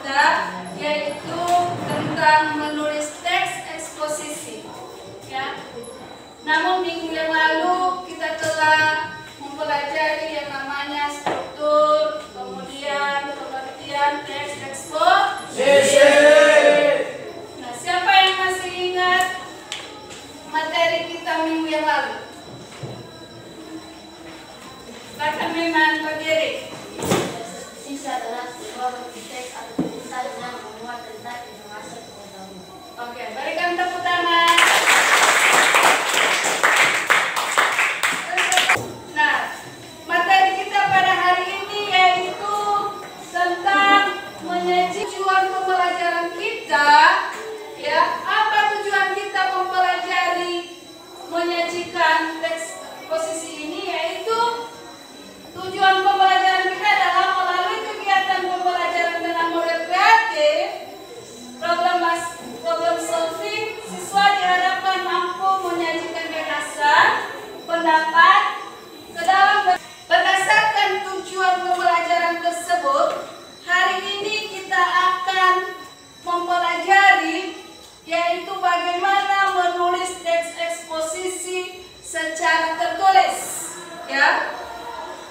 kita, yaitu tentang menulis teks eksposisi. Ya. Namun minggu yang lalu kita telah mempelajari yang namanya struktur, kemudian pengertian teks eksposisi. Nah, siapa yang masih ingat materi kita minggu yang lalu? Silakan memang berdiri. Sisa adalah sebuah bentuk teks atau tulisan yang memuat tentang informasi pengetahuan. Oke, berikan tepuk tangan. Nah, materi kita pada hari ini yaitu tentang menyajikan tujuan pembelajaran kita. Ya, apa tujuan kita mempelajari menyajikan teks posisi ini? Yaitu tujuan pembelajaran kita adalah melalui kegiatan pembelajaran dengan model kreatif, problem solving, siswa diharapkan mampu menyajikan gagasan, pendapat ke dalam. Berdasarkan tujuan pembelajaran tersebut, hari ini kita akan mempelajari yaitu bagaimana menulis teks eksposisi secara tertulis. Ya.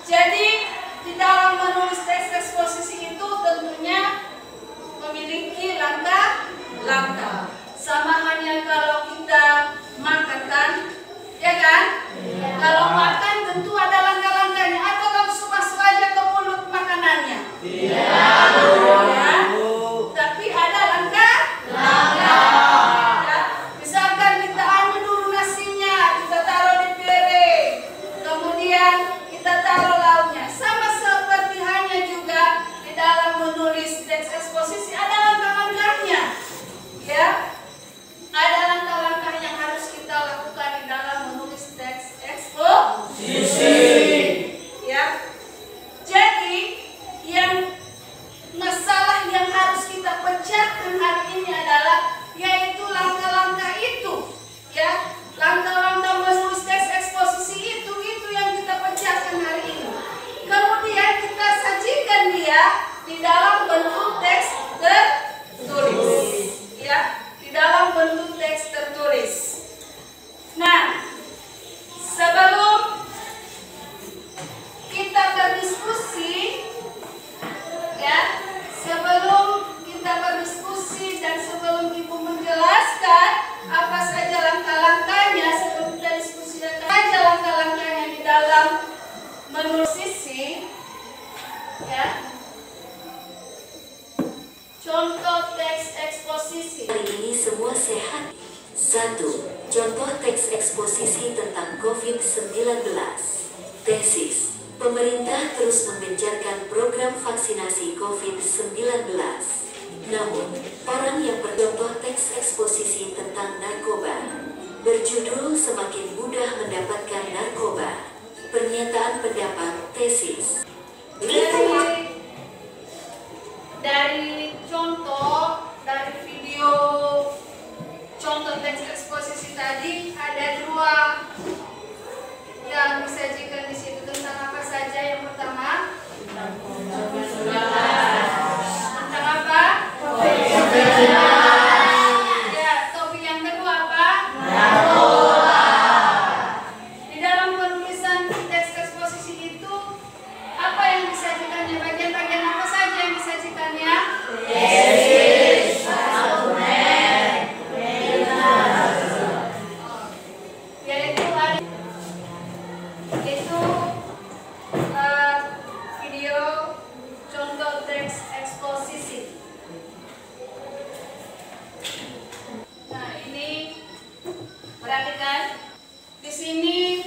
Jadi di dalam menulis teks eksposisi itu tentunya memiliki langkah-langkah. Sama hanya kalau kita makan kan, ya kan? Ya. Kalau makan tentu ada langkah-langkahnya. Atau langsung masuk aja ke mulut makanannya? Tidak. Ya. Tapi ada langkah-langkah. Ya. Misalkan kita ambil dulu nasinya, kita taruh di piring, kemudian kita taruh lauknya. Sama seperti halnya juga di dalam menulis teks eksposisi ada langkah-langkahnya. Ya. Ada langkah-langkah yang harus kita lakukan di dalam menulis teks eksposisi. Ya. Jadi yang masalah yang harus kita pecahkan hari ini adalah yaitu langkah-langkah itu. Ya. Langkah-langkah menulis teks eksposisi itu yang kita pecahkan hari ini. Kemudian kita sajikan dia di dalam bentuk teks tertulis. Ya, di dalam bentuk teks tertulis. Nah, sebelum kita berdiskusi, ya, sebelum kita berdiskusi dan sebelum Ibu menjelaskan apa saja langkah-langkahnya, sebelum kita diskusi saja langkah-langkahnya di dalam menulis sisi, ya. Contoh teks eksposisi. Hari ini semua sehat. 1. Contoh teks eksposisi tentang COVID-19. Tesis. Pemerintah terus menggencarkan program vaksinasi COVID-19. Namun, orang yang bercontoh teks eksposisi tentang narkoba. Berjudul Semakin Mudah Mendapatkan Narkoba. Pernyataan pendapat tesis. Dari contoh, dari video contoh teks eksposisi tadi ada 2 yang disajikan di situ. Tentang apa saja? Yang pertama tentang apa? Ya, topik yang kedua apa? Di dalam penulisan teks eksposisi itu apa yang disajikannya? Bagian-bagian apa saja yang disajikannya? Video contoh teks eksposisi. Nah, ini perhatikan di sini,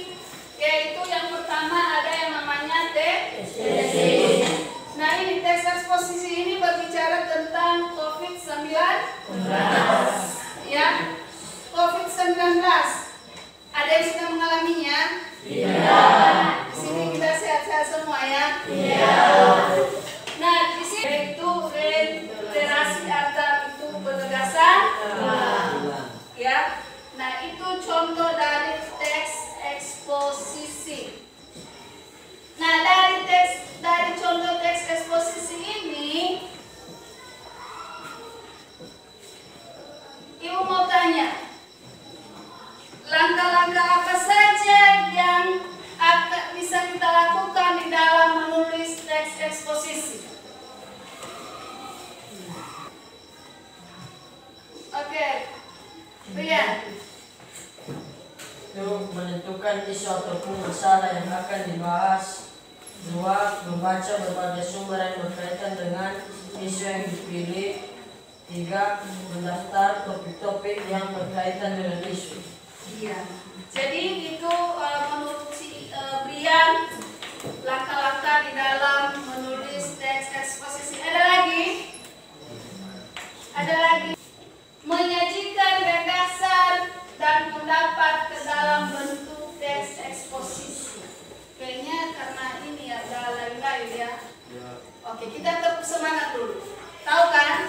yaitu yang pertama ada yang namanya tesis. Nah, ini teks eksposisi ini berbicara tentang COVID-19. Ya, COVID-19. Ada yang sudah mengalaminya? Tidak. Di sini kita sehat-sehat semua ya? Tidak. Nah, di sini yaitu relasi antar itu penegasan. Ya. Nah, itu contoh dari teks eksposisi. Nah, dari contoh teks eksposisi ini isu ataupun masalah yang akan dibahas. 2. Membaca berbagai sumber yang berkaitan dengan isu yang dipilih. 3. Mendaftar topik-topik yang berkaitan dengan isu. Iya. Jadi itu menurut si Brian langkah-langkah di dalam menulis teks eksposisi. Ada lagi? Menyajikan gagasan dan pendapat ke dalam bentuk teks eksposisi. Kayaknya karena ini ada lain-lain ya. Oke, kita tepuk semangat dulu. Tahu kan?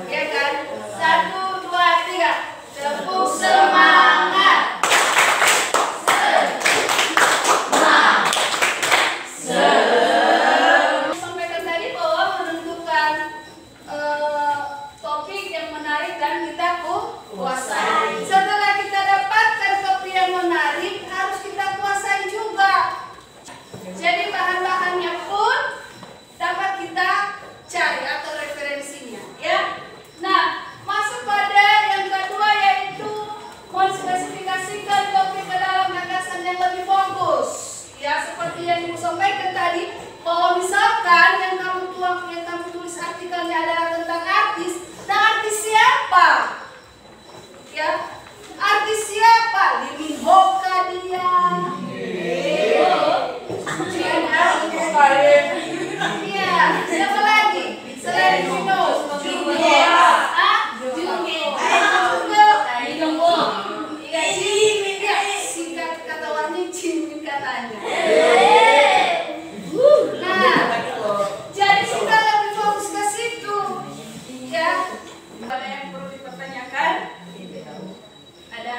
Ya kan? 1, 2, 3. Tepuk semangat. Sampaikan tadi bahwa menentukan topik yang menarik dan kita kuasai. Setelah kita dapatkan topik yang menarik, harus kita kuasai juga. Jadi bahan-bahannya pun dapat kita cari atau referensinya, ya. Nah, masuk pada yang kedua yaitu menspesifikasikan topik ke dalam gagasan yang lebih fokus. Ya, seperti yang Ibu sampaikan tadi, bahwa misalkan yang kamu tulis artikelnya adalah tentang artis, nah artis siapa? Ya, artis siapa? Lee Min Ho kah dia? Iya, siapa lagi? Selain Vino, singkat kata warni Jin katanya. Nah, jadi kita lebih fokus ke situ, ya. Ada yang perlu dipertanyakan? Ada?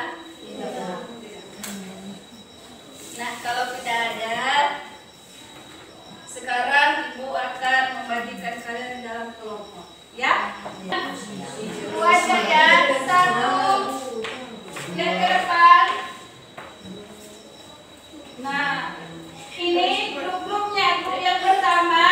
Nah, kalau tidak ada, sekarang Ibu akan membagikan kalian dalam kelompok, ya. Ibu aja ya, 1. Lihat ke depan. Nah, ini grup-grupnya. Grup yang pertama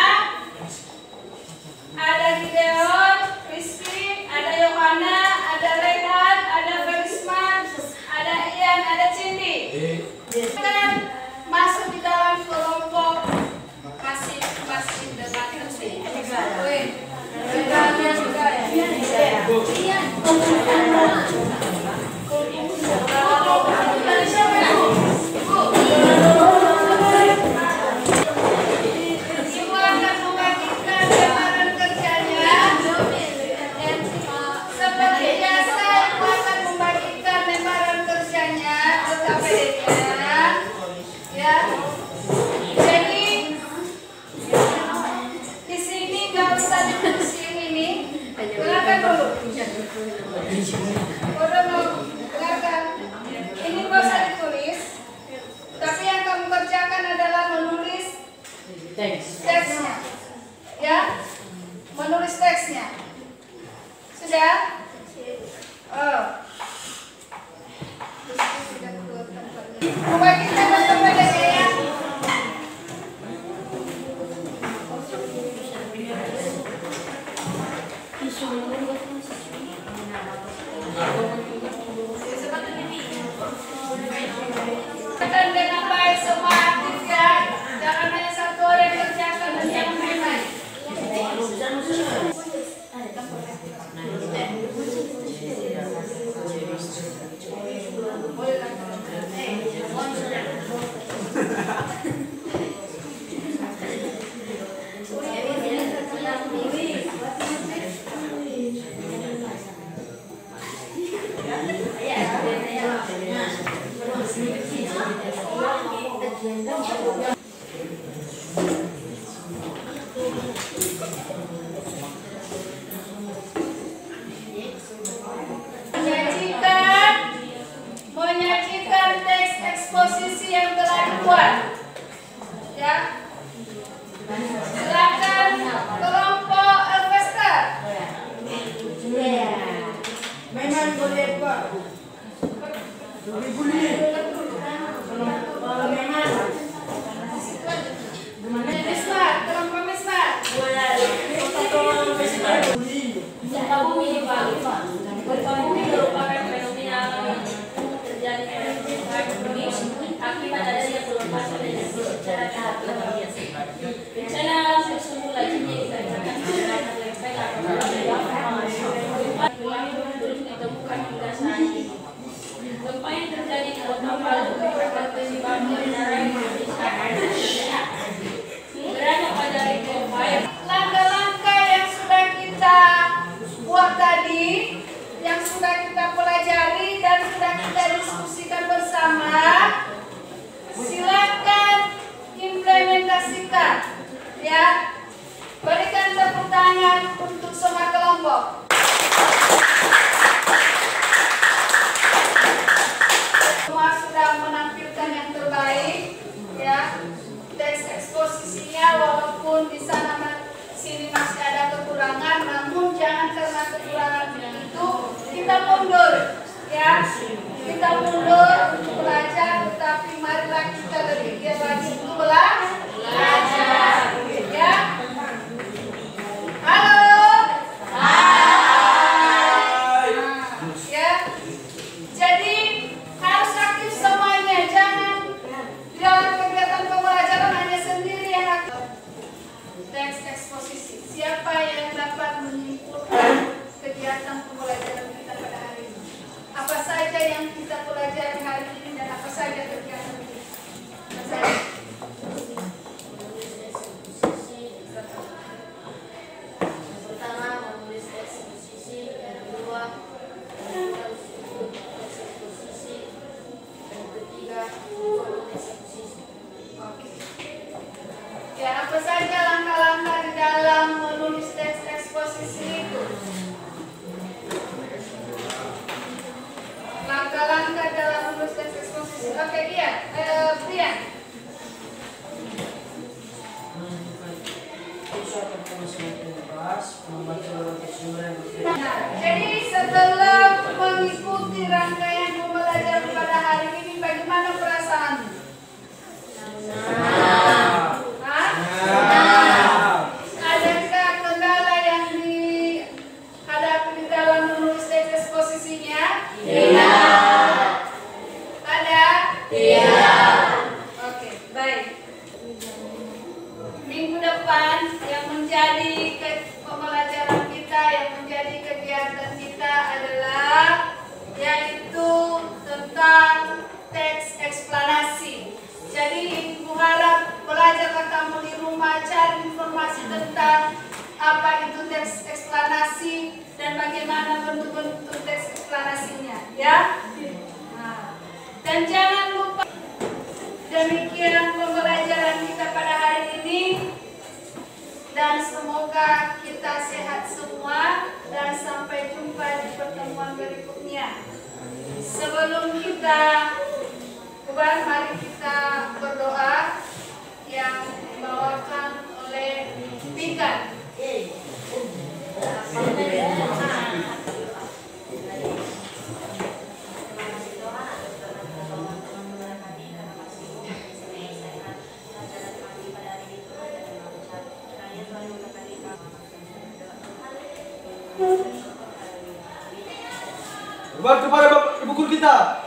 ada Gideon, Rizky, ada Yohana, ada Rehan, ada Ferisman, ada Ian, ada Cindy. Kan masuk di dalam kelompok masing-masing dengan penting. Ibu akan membagikan lembaran kerjanya. Seperti biasa, Ibu akan membagikan lembaran kerjanya ke KPD-nya. Ya. Jadi di sini nggak usah ditulis ini. Silakan dulu. Udah mau silakan. Ini nggak usah ditulis. Tapi yang kamu kerjakan adalah menulis teksnya. Ya, menulis teksnya. Sudah? Oh. Membagikan teman-teman ya. Tekan dengan baik semua aktif ya. Jangan hanya satu orang yang kerjakan dan yang main-main. Menyajikan teks eksposisi yang telah dibuat. Ya. Silakan kelompok investor. Memang boleh Pak. Mismat, kelompok Mismat. Bumi merupakan fenomena alam yang terjadi pada akibat walaupun di sana sini masih ada kekurangan, namun jangan karena kekurangan itu kita mundur, ya. Kita mundur belajar, tetapi marilah kita lebih giat lagi untuk belajar, ya. Halo. Hai. Ya. Jadi harus aktif semuanya, jangan dalam kegiatan pembelajaran hanya sendiri yang aktif. Teks eksposisi. Siapa yang dapat menyimpulkan kegiatan pembelajaran kita pada hari ini? Apa saja yang kita pelajari hari ini dan apa saja kegiatan kita? Pertama, menulis eksposisi. Yang kedua, menulis eksposisi. Yang ketiga, menulis eksposisi. Oke. Ya, apa saja langkah-langkah di dalam menulis teks eksposisi itu? Langkah-langkah dalam menulis teks eksposisi. Oke, iya. Brian. Isu atau informasi yang dibahas, membaca berbagai sumber yang berbeda. Nah, jadi setelah mengikuti rangkaian pembelajaran pada hari ini, bagaimana perasaanmu? Hah? Adakah kendala yang dihadapi di dalam menulis teks eksposisinya? Tidak. Ada? Tidak. Oke, baik. Minggu depan yang menjadi pembelajaran kita, yang menjadi kegiatan kita adalah yaitu tentang teks eksplanasi. Jadi ibu harap belajarlah kamu di rumah, cari informasi tentang apa itu teks eksplanasi dan bagaimana bentuk-bentuk teks eksplanasinya, ya. Nah, dan jangan lupa, demikian pembelajaran kita pada hari ini, dan semoga kita sehat semua dan sampai jumpa di pertemuan berikutnya. Sebelum kita bubar, mari kita berdoa yang dibawakan oleh Pikan. Hormat kepada Ibu Guru kita.